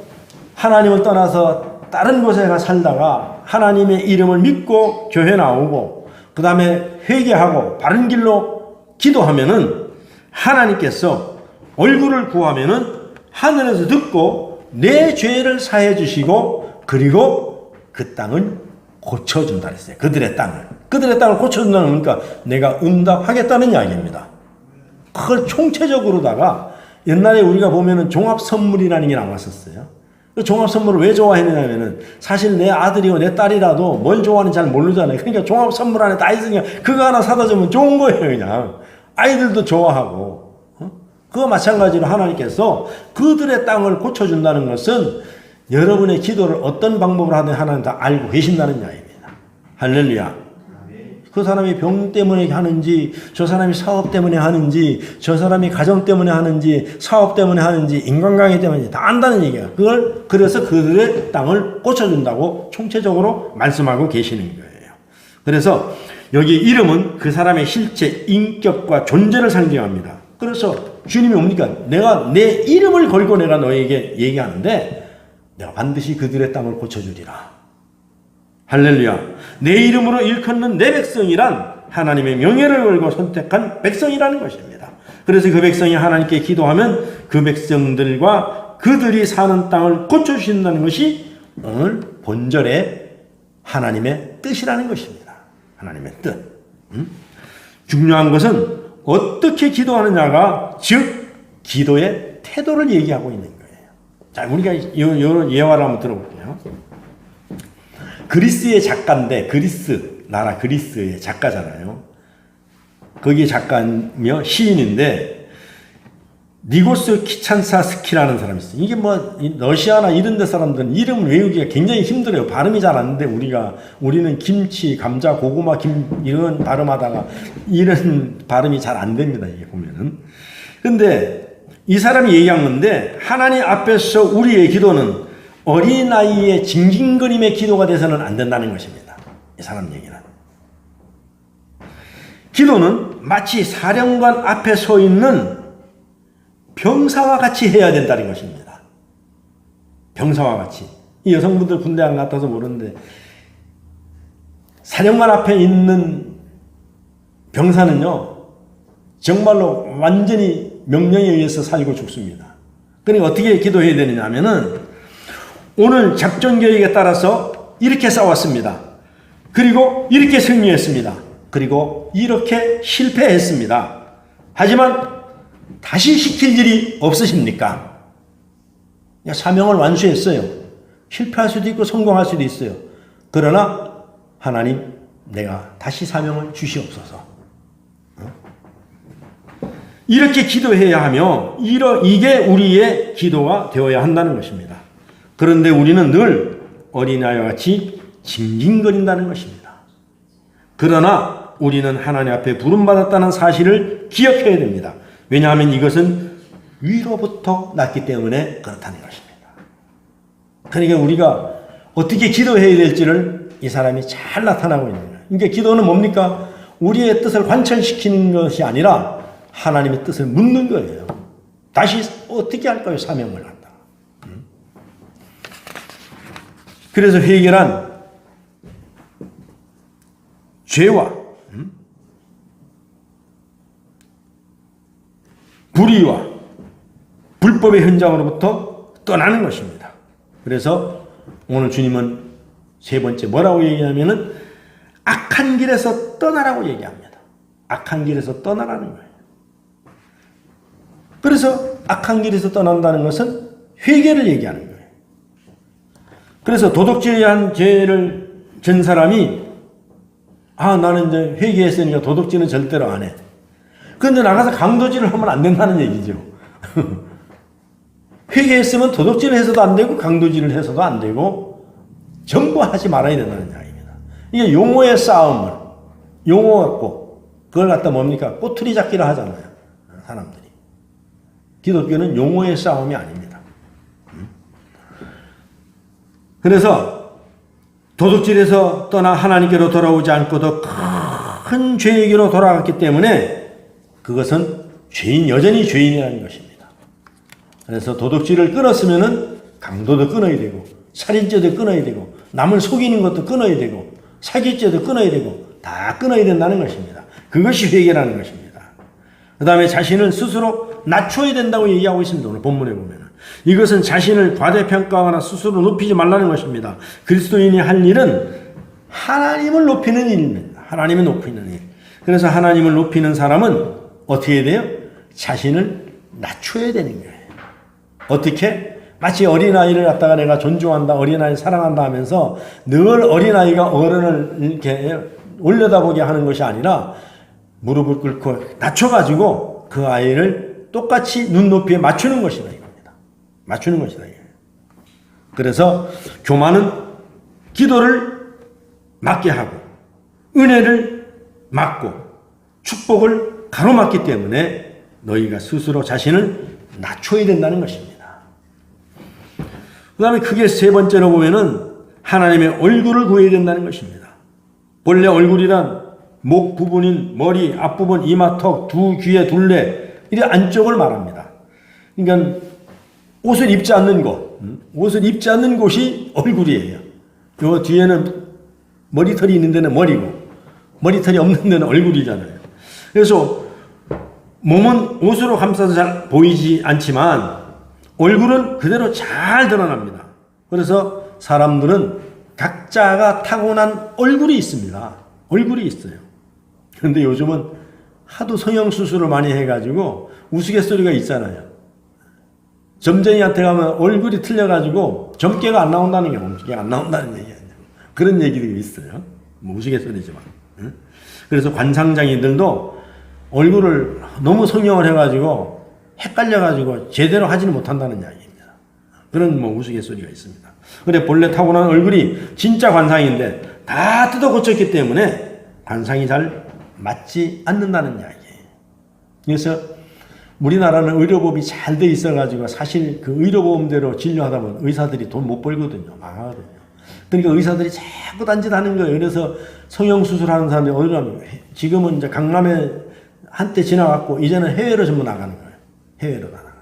하나님을 떠나서 다른 곳에 가 살다가 하나님의 이름을 믿고 교회 나오고 그 다음에 회개하고 바른 길로 기도하면은 하나님께서 얼굴을 구하면은 하늘에서 듣고 내 죄를 사해 주시고 그리고 그 땅을 고쳐준다 그랬어요. 그들의 땅을 고쳐준다는 거니까 내가 응답하겠다는 이야기입니다. 그걸 총체적으로다가 옛날에 우리가 보면은 종합선물이라는 게 나왔었어요. 그 종합선물을 왜 좋아했느냐면은 사실 내 아들이고 내 딸이라도 뭘 좋아하는지 잘 모르잖아요. 그러니까 종합선물 안에 다 있으니까 그거 하나 사다 주면 좋은 거예요. 그냥 아이들도 좋아하고. 그거 마찬가지로 하나님께서 그들의 땅을 고쳐준다는 것은 여러분의 기도를 어떤 방법으로 하든 하나님 다 알고 계신다는 이야기입니다. 할렐루야. 그 사람이 병 때문에 하는지 저 사람이 사업 때문에 하는지 저 사람이 가정 때문에 하는지 사업 때문에 하는지 인간관계 때문에 다 안다는 얘기야. 그래서 그들의 땅을 고쳐준다고 총체적으로 말씀하고 계시는 거예요. 그래서 여기 이름은 그 사람의 실체, 인격과 존재를 상징합니다. 그래서 주님이 뭡니까? 내가 내 이름을 걸고 내가 너에게 얘기하는데 내가 반드시 그들의 땅을 고쳐주리라. 할렐루야. 내 이름으로 일컫는 내 백성이란 하나님의 명예를 걸고 선택한 백성이라는 것입니다. 그래서 그 백성이 하나님께 기도하면 그 백성들과 그들이 사는 땅을 고쳐주신다는 것이 오늘 본절의 하나님의 뜻이라는 것입니다. 하나님의 뜻. 중요한 것은 어떻게 기도하느냐가 즉 기도의 태도를 얘기하고 있는 거예요. 자, 우리가 이 예화를 한번 들어볼게요. 그리스의 작가인데 그리스 나라 그리스의 작가잖아요. 거기 작가며 시인인데 니고스 키찬사스키라는 사람이 있어요. 이게 뭐 러시아나 이런 데 사람들은 이름을 외우기가 굉장히 힘들어요. 발음이 잘 안 돼. 우리는 김치, 감자, 고구마, 김 이런 발음하다가 이런 발음이 잘 안 됩니다. 이게 보면은. 근데 이 사람이 얘기한 건데 하나님 앞에서 우리의 기도는 어린아이의 징징거림의 기도가 돼서는 안 된다는 것입니다. 이 사람 얘기는. 기도는 마치 사령관 앞에 서 있는 병사와 같이 해야 된다는 것입니다. 병사와 같이. 이 여성분들 군대 안 갔다서 모르는데 사령관 앞에 있는 병사는요 정말로 완전히 명령에 의해서 살고 죽습니다. 그러니까 어떻게 기도해야 되느냐 하면은 오늘 작전 계획에 따라서 이렇게 싸웠습니다. 그리고 이렇게 승리했습니다. 그리고 이렇게 실패했습니다. 하지만 다시 시킬 일이 없으십니까? 사명을 완수했어요. 실패할 수도 있고 성공할 수도 있어요. 그러나 하나님 내가 다시 사명을 주시옵소서. 이렇게 기도해야 하며 이게 우리의 기도가 되어야 한다는 것입니다. 그런데 우리는 늘 어린아이와 같이 징징거린다는 것입니다. 그러나 우리는 하나님 앞에 부름받았다는 사실을 기억해야 됩니다. 왜냐하면 이것은 위로부터 났기 때문에 그렇다는 것입니다. 그러니까 우리가 어떻게 기도해야 될지를 이 사람이 잘 나타나고 있는 거예요. 그러니까 기도는 뭡니까? 우리의 뜻을 관철시키는 것이 아니라 하나님의 뜻을 묻는 거예요. 다시 어떻게 할까요? 사명을 한다. 그래서 해결한 죄와 불의와 불법의 현장으로부터 떠나는 것입니다. 그래서 오늘 주님은 세 번째 뭐라고 얘기하면은 악한 길에서 떠나라고 얘기합니다. 악한 길에서 떠나라는 거예요. 그래서 악한 길에서 떠난다는 것은 회개를 얘기하는 거예요. 그래서 도둑질한 죄를 진 사람이 나는 이제 회개했으니까 도둑질은 절대로 안 해. 그런데 나가서 강도질을 하면 안 된다는 얘기죠. 회개했으면 도둑질을 해서도 안 되고 강도질을 해서도 안 되고 전부 하지 말아야 된다는 이야기입니다. 이게 용어의 싸움을 용어 갖고 그걸 갖다 뭡니까? 꼬투리 잡기를 하잖아요. 사람들이. 기독교는 용어의 싸움이 아닙니다. 그래서 도둑질에서 떠나 하나님께로 돌아오지 않고도 큰 죄에게로 돌아갔기 때문에 그것은 여전히 죄인이라는 것입니다. 그래서 도둑질을 끊었으면은 강도도 끊어야 되고 살인죄도 끊어야 되고 남을 속이는 것도 끊어야 되고 사기죄도 끊어야 되고 다 끊어야 된다는 것입니다. 그것이 회개라는 것입니다. 그 다음에 자신을 스스로 낮춰야 된다고 얘기하고 있습니다. 오늘 본문에 보면 이것은 자신을 과대평가하거나 스스로 높이지 말라는 것입니다. 그리스도인이 할 일은 하나님을 높이는 일입니다. 하나님을 높이는 일. 그래서 하나님을 높이는 사람은 어떻게 해야 돼요? 자신을 낮춰야 되는 거예요. 어떻게? 마치 어린아이를 갖다가 내가 존중한다, 어린아이 사랑한다 하면서 늘 어린아이가 어른을 이렇게 올려다보게 하는 것이 아니라 무릎을 꿇고 낮춰가지고 그 아이를 똑같이 눈높이에 맞추는 것이다 이겁니다. 맞추는 것이다. 그래서 교만은 기도를 막게 하고 은혜를 막고 축복을 가로막기 때문에 너희가 스스로 자신을 낮춰야 된다는 것입니다. 그 다음에 크게 세 번째로 보면은 하나님의 얼굴을 구해야 된다는 것입니다. 본래 얼굴이란 목 부분인 머리, 앞부분, 이마, 턱, 두 귀의 둘레 이 안쪽을 말합니다. 그러니까 옷을 입지 않는 곳이 얼굴이에요. 요 뒤에는 머리털이 있는 데는 머리고 머리털이 없는 데는 얼굴이잖아요. 그래서 몸은 옷으로 감싸서 잘 보이지 않지만 얼굴은 그대로 잘 드러납니다. 그래서 사람들은 각자가 타고난 얼굴이 있습니다. 얼굴이 있어요. 그런데 요즘은 하도 성형수술을 많이 해가지고 우스갯소리가 있잖아요. 점쟁이한테 가면 얼굴이 틀려가지고 점괘가 안 나온다는 게 점괘가 안 나온다는 얘기예요. 그런 얘기들이 있어요. 뭐 우스갯소리지만. 그래서 관상장애인들도 얼굴을 너무 성형을 해가지고 헷갈려가지고 제대로 하지는 못한다는 이야기입니다. 그런 뭐 우스갯소리가 있습니다. 근데 본래 타고난 얼굴이 진짜 관상인데 다 뜯어 고쳤기 때문에 관상이 잘 맞지 않는다는 이야기예요. 그래서 우리나라는 의료법이 잘 돼 있어가지고 사실 그 의료보험대로 진료하다 보면 의사들이 돈 못 벌거든요. 망하거든요. 그러니까 의사들이 자꾸 딴짓하는 거예요. 그래서 성형수술하는 사람들이 어디로 가면 지금은 이제 강남에 한때 지나갔고 이제는 해외로 전부 나가는 거예요. 해외로 나가는 거예요.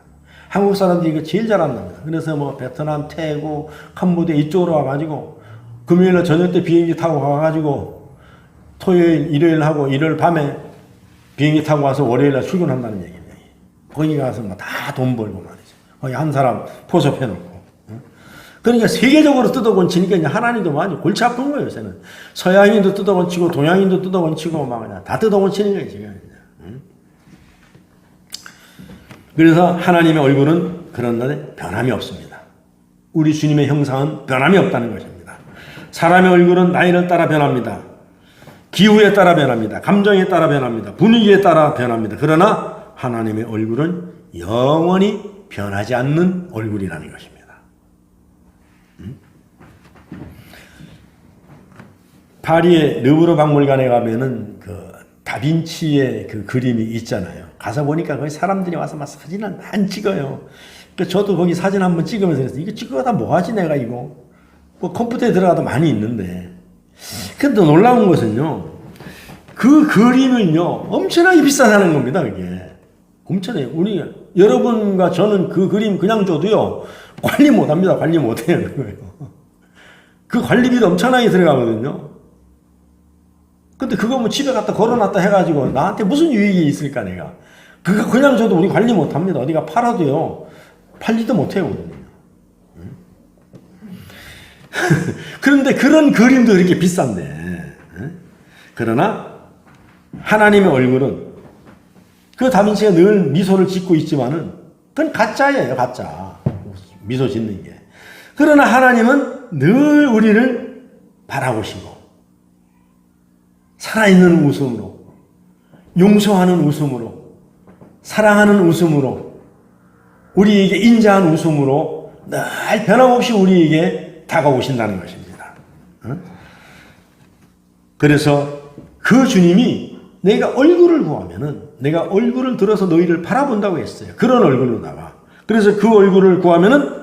한국 사람들이 이거 제일 잘한답니다. 그래서 뭐 베트남, 태국, 캄보디아 이쪽으로 와가지고 금요일날 저녁 때 비행기 타고 가가지고 토요일, 일요일 하고 일요일 밤에 비행기 타고 와서 월요일날 출근한다는 얘기입니다. 거기 가서 뭐 다 돈 벌고 말이죠. 거기 한 사람 포섭해놓고. 그러니까 세계적으로 뜯어곤치니까 이제 하나님도 많이 골치 아픈 거예요, 요새는. 서양인도 뜯어곤치고 동양인도 뜯어곤치고 막 그냥 다 뜯어곤치는 거예요, 지금. 그래서 하나님의 얼굴은 그런 날에 변함이 없습니다. 우리 주님의 형상은 변함이 없다는 것입니다. 사람의 얼굴은 나이를 따라 변합니다. 기후에 따라 변합니다. 감정에 따라 변합니다. 분위기에 따라 변합니다. 그러나 하나님의 얼굴은 영원히 변하지 않는 얼굴이라는 것입니다. 파리의 르브르 박물관에 가면은 그 다빈치의 그 그림이 있잖아요. 가서 보니까 거기 사람들이 와서 막 사진을 많이 찍어요. 그러니까 저도 거기 사진 한번 찍으면서 그랬어요. 이거 찍어다 뭐하지 내가 이거. 뭐 컴퓨터에 들어가도 많이 있는데. 근데 놀라운 것은요. 그 그림은요. 엄청나게 비싸다는 겁니다. 그게. 엄청나요. 우리 여러분과 저는 그 그림 그냥 줘도요. 관리 못합니다. 관리 못해요. 그 관리비도 엄청나게 들어가거든요. 근데 그거 뭐 집에 갖다 걸어놨다 해가지고 나한테 무슨 유익이 있을까 내가. 그거 그냥 줘도 우리 관리 못합니다. 어디가 팔아도요. 팔리도 못해요. 그런데 그런 그림도 이렇게 비싼데. 그러나 하나님의 얼굴은 그 다빈치가 늘 미소를 짓고 있지만은 그건 가짜예요. 가짜. 미소 짓는 게. 그러나 하나님은 늘 우리를 바라보시고 살아있는 웃음으로 용서하는 웃음으로 사랑하는 웃음으로 우리에게 인자한 웃음으로 늘 변함없이 우리에게 다가오신다는 것입니다. 그래서 그 주님이 내가 얼굴을 구하면은 내가 얼굴을 들어서 너희를 바라본다고 했어요. 그런 얼굴로다가. 그래서 그 얼굴을 구하면은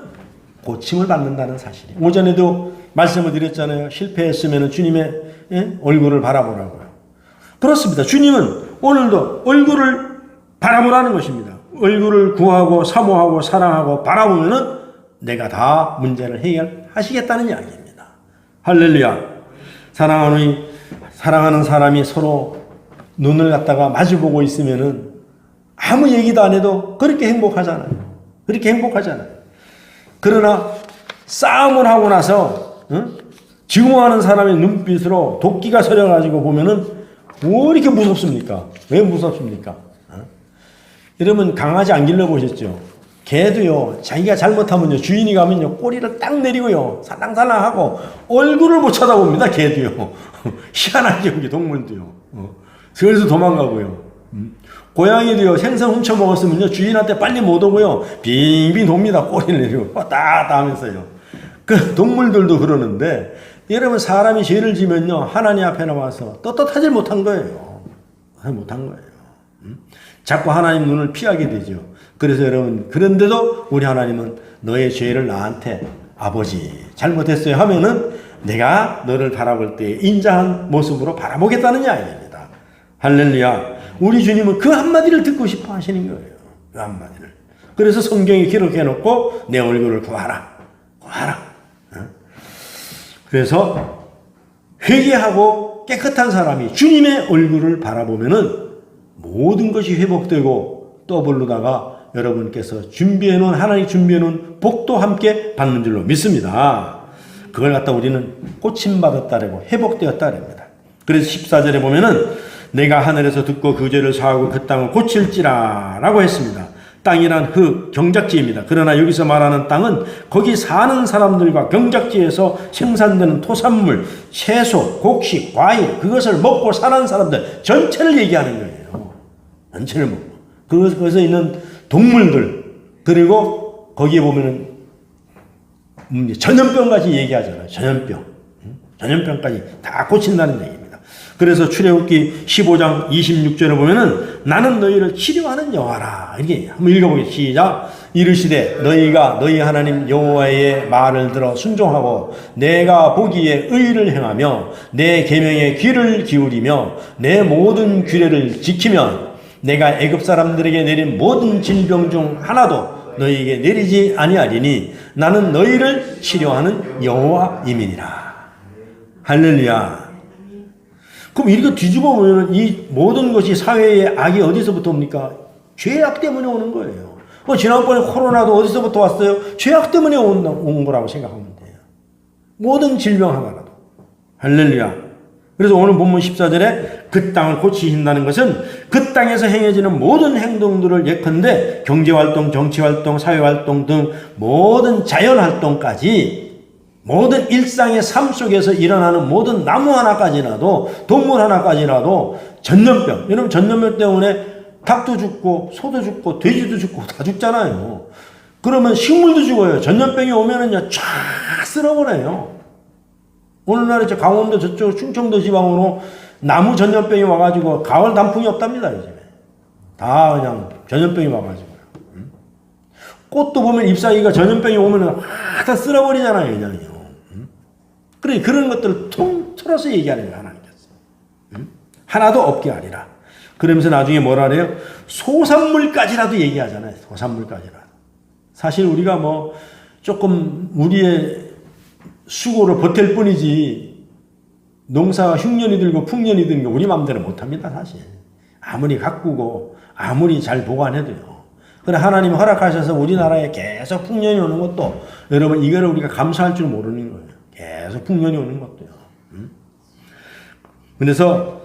고침을 받는다는 사실이. 오전에도 말씀을 드렸잖아요. 실패했으면 주님의 얼굴을 바라보라고요. 그렇습니다. 주님은 오늘도 얼굴을 바라보라는 것입니다. 얼굴을 구하고 사모하고 사랑하고 바라보면은 내가 다 문제를 해결하시겠다는 이야기입니다. 할렐루야. 사랑하는 사람이 서로 눈을 갖다가 마주보고 있으면은 아무 얘기도 안 해도 그렇게 행복하잖아요. 그렇게 행복하잖아요. 그러나 싸움을 하고 나서 증오하는 사람의 눈빛으로 도끼가 서려가지고 보면은 왜 이렇게 무섭습니까? 왜 무섭습니까? 여러분 강아지 안 길러보셨죠? 개도요 자기가 잘못하면요 주인이 가면요 꼬리를 딱 내리고요 살랑살랑하고 얼굴을 못 쳐다봅니다. 개도요. 희한하죠 우리 동물도요. 그래서 도망가고요. 고양이도요 생선 훔쳐 먹었으면요 주인한테 빨리 못 오고요 빙빙 돕니다. 꼬리를 내리고 왔다 갔다 하면서요. 그 동물들도 그러는데 여러분 사람이 죄를 지면요 하나님 앞에 나와서 떳떳하지 못한 거예요. 못한 거예요. 자꾸 하나님 눈을 피하게 되죠. 그래서 여러분 그런데도 우리 하나님은 너의 죄를 나한테 아버지 잘못했어요 하면은 내가 너를 바라볼 때 인자한 모습으로 바라보겠다는 이야기입니다. 할렐루야. 우리 주님은 그 한마디를 듣고 싶어 하시는 거예요. 그 한마디를. 그래서 성경에 기록해 놓고 내 얼굴을 구하라. 구하라. 그래서 회개하고 깨끗한 사람이 주님의 얼굴을 바라보면은 모든 것이 회복되고 더불로다가 여러분께서 준비해놓은, 하나님이 준비해놓은 복도 함께 받는 줄로 믿습니다. 그걸 갖다 우리는 고침받았다라고, 회복되었다랍니다. 그래서 14절에 보면은 내가 하늘에서 듣고 그 죄를 사하고 그 땅을 고칠지라 라고 했습니다. 땅이란 흙, 경작지입니다. 그러나 여기서 말하는 땅은 거기 사는 사람들과 경작지에서 생산되는 토산물, 채소, 곡식, 과일, 그것을 먹고 사는 사람들 전체를 얘기하는 거예요. 전체를 먹고. 그것에 있는 동물들, 그리고 거기에 보면은 전염병까지 얘기하잖아요. 전염병. 전염병까지 다 고친다는 얘기입니다. 그래서 출애굽기 15장 26절에 보면은 나는 너희를 치료하는 여호와라. 이렇게 한번 읽어보겠습니다. 시작. 이르시되 너희가 너희 하나님 여호와의 말을 들어 순종하고 내가 보기에 의를 행하며 내 계명에 귀를 기울이며 내 모든 규례를 지키면 내가 애굽 사람들에게 내린 모든 질병 중 하나도 너희에게 내리지 아니하리니 나는 너희를 치료하는 여호와임이니라. 할렐루야. 그럼 이렇게 뒤집어 보면 이 모든 것이 사회의 악이 어디서부터 옵니까? 죄악 때문에 오는 거예요. 지난번에 코로나도 어디서부터 왔어요? 죄악 때문에 온 거라고 생각하면 돼요. 모든 질병 하나라도. 할렐루야. 그래서 오늘 본문 14절에 그 땅을 고치신다는 것은 그 땅에서 행해지는 모든 행동들을 예컨대 경제활동, 정치활동, 사회활동 등 모든 자연활동까지 모든 일상의 삶 속에서 일어나는 모든 나무 하나까지라도 동물 하나까지라도 전염병, 여러분 전염병 때문에 닭도 죽고 소도 죽고 돼지도 죽고 다 죽잖아요. 그러면 식물도 죽어요. 전염병이 오면은요 쫙 쓸어버려요. 오늘날 이제 강원도 저쪽 충청도 지방으로 나무 전염병이 와가지고 가을 단풍이 없답니다. 요즘에 다 그냥 전염병이 와가지고요. 꽃도 보면 잎사귀가 전염병이 오면은 다 쓸어버리잖아요, 그냥요. 그래 그런 것들을 통틀어서 얘기하는 거예요, 하나님께서. 하나도 없게 하리라. 그러면서 나중에 뭐라 그래요? 소산물까지라도 얘기하잖아요. 소산물까지라도. 사실 우리가 뭐 조금 우리의 수고를 버틸 뿐이지 농사가 흉년이 들고 풍년이 드는 거 우리 마음대로 못합니다. 사실 아무리 가꾸고 아무리 잘 보관해도요. 그래 하나님이 허락하셔서 우리나라에 계속 풍년이 오는 것도 여러분 이거를 우리가 감수할 줄 모르는 거예요. 계속 풍년이 오는 것도요. 그래서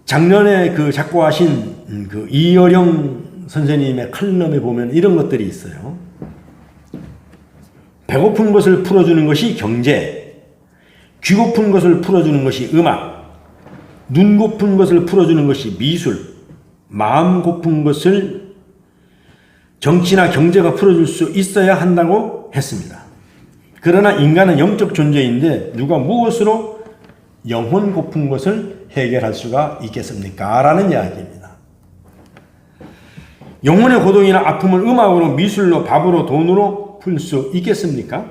작년에 그 작고하신 그 이어령 선생님의 칼럼에 보면 이런 것들이 있어요. 배고픈 것을 풀어주는 것이 경제, 귀 고픈 것을 풀어주는 것이 음악, 눈 고픈 것을 풀어주는 것이 미술, 마음 고픈 것을 정치나 경제가 풀어줄 수 있어야 한다고 했습니다. 그러나 인간은 영적 존재인데 누가 무엇으로 영혼 고픈 것을 해결할 수가 있겠습니까? 라는 이야기입니다. 영혼의 고통이나 아픔을 음악으로, 미술로, 밥으로, 돈으로 풀 수 있겠습니까?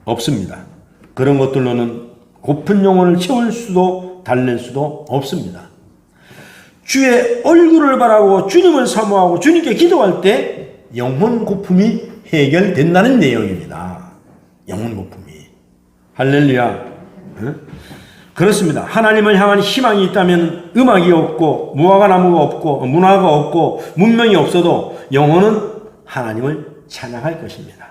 없습니다. 그런 것들로는 고픈 영혼을 채울 수도 달랠 수도 없습니다. 주의 얼굴을 바라고 주님을 사모하고 주님께 기도할 때 영혼 고품이 해결된다는 내용입니다. 영혼 고품이. 할렐루야. 그렇습니다. 하나님을 향한 희망이 있다면 음악이 없고 무화과나무가 없고 문화가 없고 문명이 없어도 영혼은 하나님을 찬양할 것입니다.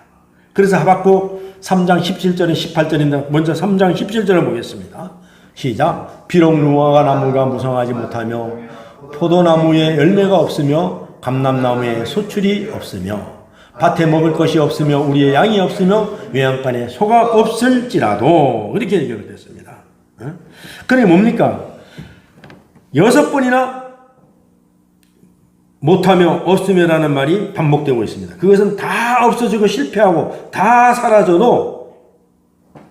그래서 하박국 3장 17절에 18절인데 먼저 3장 17절을 보겠습니다. 시작. 비록 무화과나무가 무성하지 못하며 포도나무에 열매가 없으며 감람나무에 소출이 없으며 밭에 먹을 것이 없으며 우리의 양이 없으며 외양간에 소가 없을지라도 이렇게 얘기가 됐습니다. 그게 뭡니까? 6번이나 못하며 없으며라는 말이 반복되고 있습니다. 그것은 다 없어지고 실패하고 다 사라져도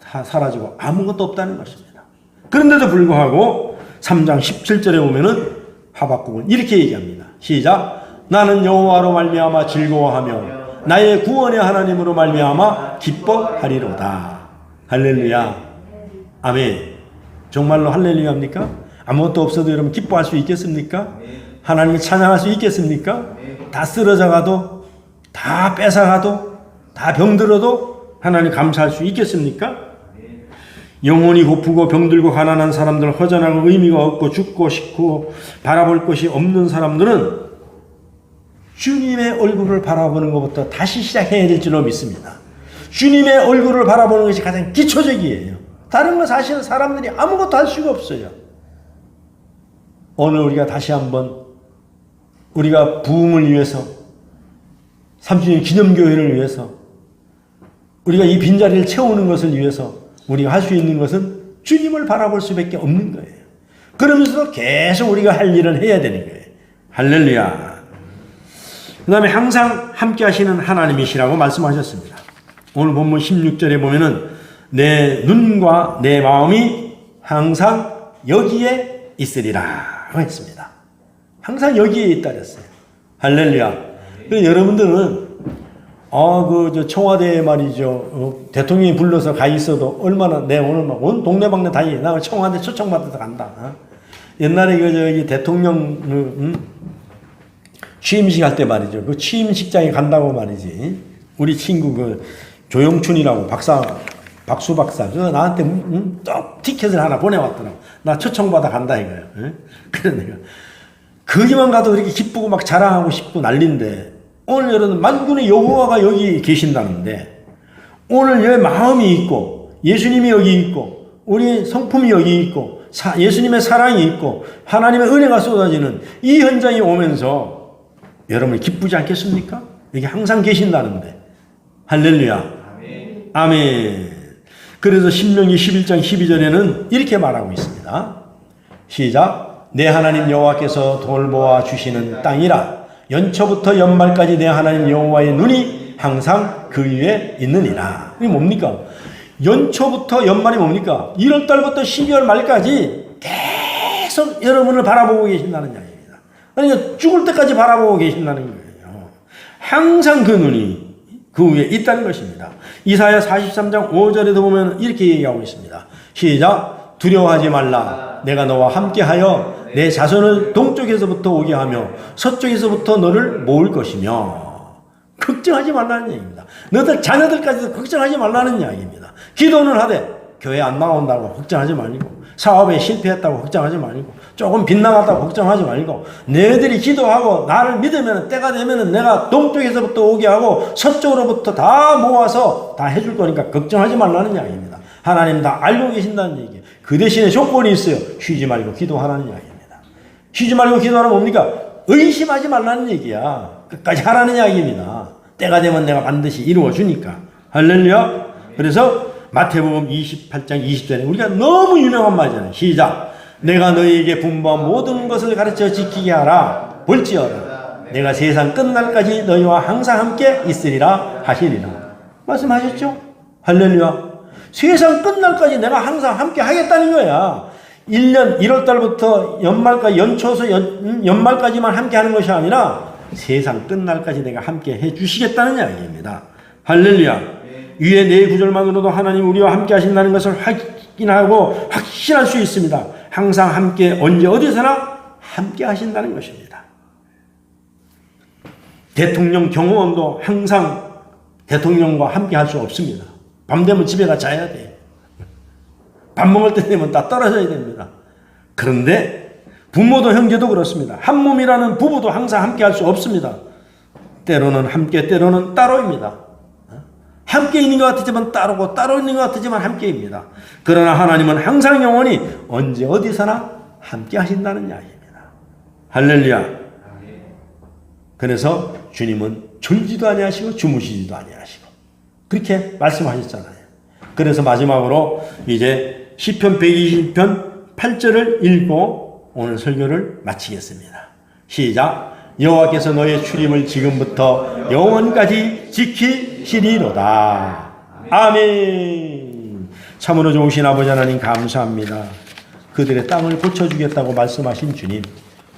다 사라지고 아무것도 없다는 것입니다. 그런데도 불구하고 3장 17절에 보면은 하박국은 이렇게 얘기합니다. 시작. 나는 여호와로 말미암아 즐거워하며 나의 구원의 하나님으로 말미암아 기뻐하리로다. 할렐루야. 아멘. 정말로 할렐루야입니까? 아무것도 없어도 여러분 기뻐할 수 있겠습니까? 하나님을 찬양할 수 있겠습니까? 다 쓰러져 가도, 다 뺏어가도, 다 병들어도 하나님 감사할 수 있겠습니까? 영혼이 고프고 병들고 가난한 사람들, 허전하고 의미가 없고 죽고 싶고 바라볼 것이 없는 사람들은 주님의 얼굴을 바라보는 것부터 다시 시작해야 될 줄로 믿습니다. 주님의 얼굴을 바라보는 것이 가장 기초적이에요. 다른 건 사실은 사람들이 아무것도 할 수가 없어요. 오늘 우리가 다시 한번 우리가 부흥을 위해서 3주년 기념교회를 위해서 우리가 이 빈자리를 채우는 것을 위해서 우리가 할 수 있는 것은 주님을 바라볼 수밖에 없는 거예요. 그러면서도 계속 우리가 할 일을 해야 되는 거예요. 할렐루야. 그 다음에 항상 함께 하시는 하나님이시라고 말씀하셨습니다. 오늘 본문 16절에 보면은 내 눈과 내 마음이 항상 여기에 있으리라 했습니다. 항상 여기에 있다 그랬어요. 할렐루야. 그래서 여러분들은 청와대에 말이죠. 대통령이 불러서 가 있어도 얼마나 내 오늘 막 온 동네방네 다니. 나 청와대 초청받아서 간다. 옛날에 대통령 취임식 할 때 말이죠. 그 취임식장에 간다고 말이지. 우리 친구 조영춘이라고 박수 박사. 나한테 또 티켓을 하나 보내왔더라고. 나 초청받아 간다 이거예요. 그래 내가 거기만 가도 이렇게 기쁘고 막 자랑하고 싶고 난리인데 오늘 여러분 만군의 여호와가 여기 계신다는데 오늘 내 마음이 있고 예수님이 여기 있고 우리 성품이 여기 있고 예수님의 사랑이 있고 하나님의 은혜가 쏟아지는 이 현장이 오면서 여러분이 기쁘지 않겠습니까? 여기 항상 계신다는데 할렐루야. 아멘. 그래서 신명기 11장 12절에는 이렇게 말하고 있습니다. 시작. 내 하나님 여호와께서 돌보아 주시는 땅이라 연초부터 연말까지 내 하나님 여호와의 눈이 항상 그 위에 있느니라. 이게 뭡니까? 연초부터 연말이 뭡니까? 1월달부터 12월 말까지 계속 여러분을 바라보고 계신다는 이야기입니다. 그러니까 죽을 때까지 바라보고 계신다는 거예요. 항상 그 눈이 그 위에 있다는 것입니다. 이사야 43장 5절에도 보면 이렇게 얘기하고 있습니다. 시작. 두려워하지 말라. 내가 너와 함께하여 내 자손을 동쪽에서부터 오게 하며 서쪽에서부터 너를 모을 것이며 걱정하지 말라는 얘기입니다. 너들 자녀들까지도 걱정하지 말라는 이야기입니다. 기도는 하되 교회 안 나온다고 걱정하지 말고 사업에 실패했다고 걱정하지 말고 조금 빗나갔다고 걱정하지 말고 너희들이 기도하고 나를 믿으면 때가 되면 내가 동쪽에서부터 오게 하고 서쪽으로부터 다 모아서 다 해줄 거니까 걱정하지 말라는 이야기입니다. 하나님 다 알고 계신다는 얘기예요. 그 대신에 조건이 있어요. 쉬지 말고 기도하라는 이야기입니다. 쉬지 말고 기도하는 뭡니까? 의심하지 말라는 얘기야. 끝까지 하라는 이야기입니다. 때가 되면 내가 반드시 이루어 주니까. 할렐루야. 그래서 마태복음 28장 20절에 우리가 너무 유명한 말이잖아요. 시작. 내가 너희에게 분부한 모든 것을 가르쳐 지키게 하라. 볼지어다. 내가 세상 끝날까지 너희와 항상 함께 있으리라 하시리라. 말씀하셨죠? 할렐루야. 세상 끝날까지 내가 항상 함께 하겠다는 거야. 1년 1월달부터 연말까지 연초서 연말까지만 함께 하는 것이 아니라 세상 끝날까지 내가 함께 해주시겠다는 이야기입니다. 할렐루야. 위에 네 구절만으로도 하나님 우리와 함께 하신다는 것을 확인하고 확신할 수 있습니다. 항상 함께 언제 어디서나 함께 하신다는 것입니다. 대통령 경호원도 항상 대통령과 함께 할 수 없습니다. 밤 되면 집에 가 자야 돼요. 밥 먹을 때 되면 다 떨어져야 됩니다. 그런데 부모도 형제도 그렇습니다. 한 몸이라는 부부도 항상 함께 할 수 없습니다. 때로는 함께 때로는 따로입니다. 함께 있는 것 같지만 따로고 따로 있는 것 같지만 함께입니다. 그러나 하나님은 항상 영원히 언제 어디서나 함께 하신다는 이야기입니다. 할렐루야. 그래서 주님은 졸지도 아니하시고 주무시지도 아니하시고 그렇게 말씀하셨잖아요. 그래서 마지막으로 이제 시편 120편 8절을 읽고 오늘 설교를 마치겠습니다. 시작. 여호와께서 너의 출입을 지금부터 영원까지 지키시리로다. 아멘. 참으로 좋으신 아버지 하나님 감사합니다. 그들의 땅을 고쳐주겠다고 말씀하신 주님,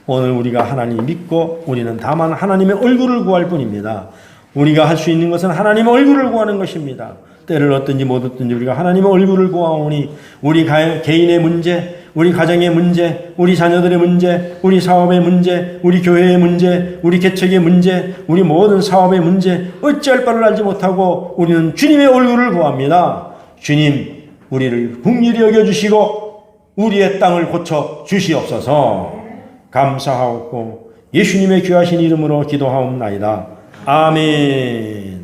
오늘 우리가 하나님 믿고 우리는 다만 하나님의 얼굴을 구할 뿐입니다. 우리가 할 수 있는 것은 하나님의 얼굴을 구하는 것입니다. 때를 얻든지 못 얻든지 우리가 하나님의 얼굴을 구하오니 우리 개인의 문제, 우리 가정의 문제, 우리 자녀들의 문제, 우리 사업의 문제, 우리 교회의 문제, 우리 개척의 문제, 우리 모든 사업의 문제 어찌할 바를 알지 못하고 우리는 주님의 얼굴을 구합니다. 주님, 우리를 긍휼히 여겨주시고 우리의 땅을 고쳐 주시옵소서. 감사하옵고 예수님의 귀하신 이름으로 기도하옵나이다. 아멘.